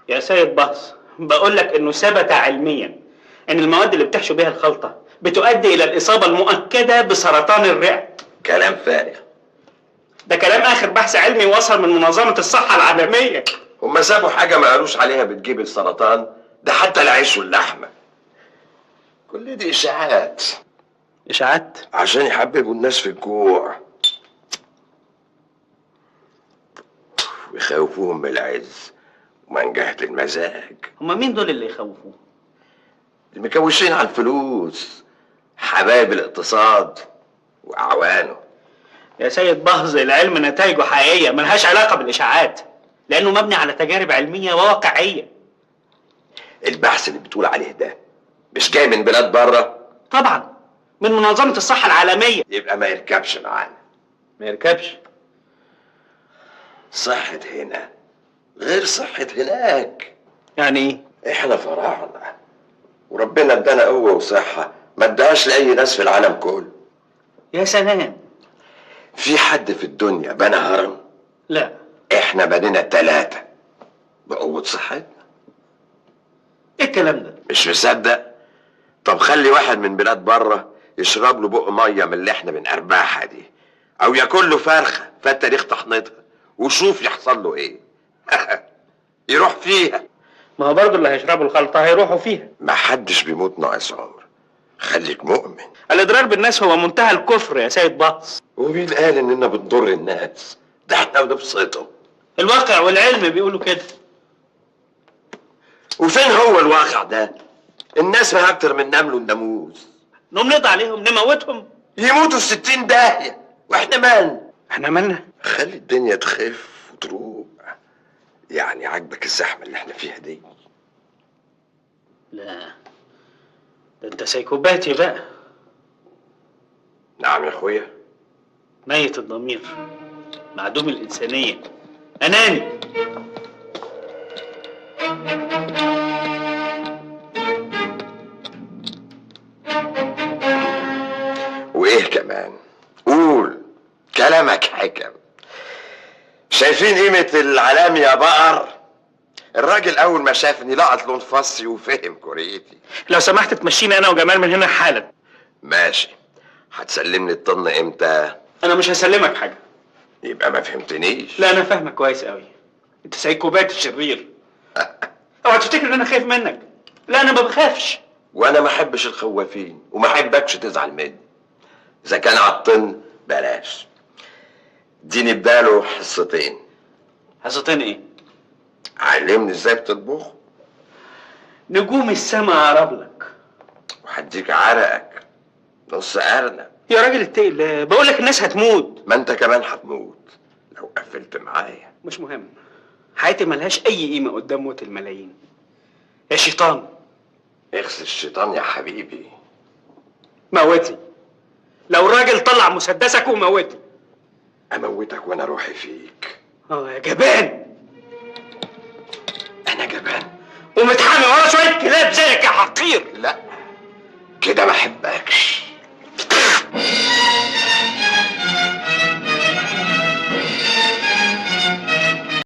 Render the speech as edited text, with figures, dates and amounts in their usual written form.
يا سيد باص، بقول لك انه ثبت علميا ان المواد اللي بتحشو بيها الخلطه بتؤدي الى الاصابه المؤكده بسرطان الرئه. كلام فارغ. ده كلام اخر بحث علمي وصل من منظمه الصحه العالميه. هما سابوا حاجه ما قالوش عليها بتجيب السرطان؟ ده حتى العيش واللحمه. كل دي اشاعات. اشاعات؟ عشان يحببوا الناس في الجوع ويخوفوهم من العز ومنجهة المزاج. هما مين دول اللي يخوفوه؟ المكوشين على الفلوس، حبايب الاقتصاد واعوانه. يا سيد بهز، العلم نتائجه حقيقيه ملهاش علاقه بالاشاعات، لانه مبني على تجارب علميه وواقعيه. البحث اللي بتقول عليه ده مش جاي من بلاد بره؟ طبعا من منظمه الصحه العالميه. يبقى ما يركبش معانا. ما يركبش؟ صحة هنا غير صحة هناك. يعني ايه؟ احنا فراعنة وربنا ادانا قوة وصحة ما اداهاش لأي ناس في العالم كله. يا سلام. في حد في الدنيا بنى هرم؟ لا. احنا بنينا 3 بقوة صحتنا. ايه الكلام ده؟ مش مصدق؟ طب خلي واحد من بلاد بره يشرب له بق ميه من اللي احنا بنقربعها دي، او ياكل له فرخه فات تاريخ تحنيطها، وشوف يحصل له ايه. يروح فيها. ما هو برضه اللي هيشربوا الخلطه هيروحوا فيها. ما حدش بيموت ناقص عمر، خليك مؤمن. الاضرار بالناس هو منتهى الكفر يا سيد باص. ومين قال اننا بنضر الناس؟ ده احنا بنبسطهم. الواقع والعلم بيقولوا كده. وفين هو الواقع ده؟ الناس ما اكتر من نمل والناموس. نقوم نقضي عليهم نموتهم؟ يموتوا 60 داهيه واحنا مالنا؟ احنا مالنا؟ خلي الدنيا تخف وتروق. يعني عاجبك الزحمه اللي احنا فيها دي؟ لا، ده انت سايكوباتي بقى. نعم يا اخويا. ميت الضمير، معدوم الانسانيه، اناني. وايه كمان؟ قول، كلامك حكم. شايفين قيمة العلام يا بقر؟ الراجل اول ما شافني لقط لون فصي وفهم كوريتي. لو سمحت تمشيني انا وجمال من هنا حالا. ماشي. هتسلمني الطن امتى؟ انا مش هسلمك حاجه. يبقى ما فهمتنيش. لا، انا فاهمك كويس قوي. انت سايكوباتي شرير. اوعى تفتكر ان انا خايف منك. لا، انا ما بخافش. وانا ما احبش الخوافين وما احبكش تزعل مني. اذا كان على الطن بلاش. اديني بباله حصتين. حصتين ايه؟ علمني ازاي بتطبخ نجوم السما عرب لك. وهديك عرقك نص ارنب. يا راجل اتقي الله، بقول لك الناس هتموت. ما انت كمان هتموت لو قفلت معايا. مش مهم، حياتي ملهاش اي قيمه قدام موت الملايين. يا شيطان. اغسل الشيطان يا حبيبي. موتني. لو الراجل طلع مسدسك وموتني. اموتك وانا روحي فيك. يا جبان. انا جبان ومتحامي ورا شويه كلاب زيك يا حقير. لا كده ما احبكش.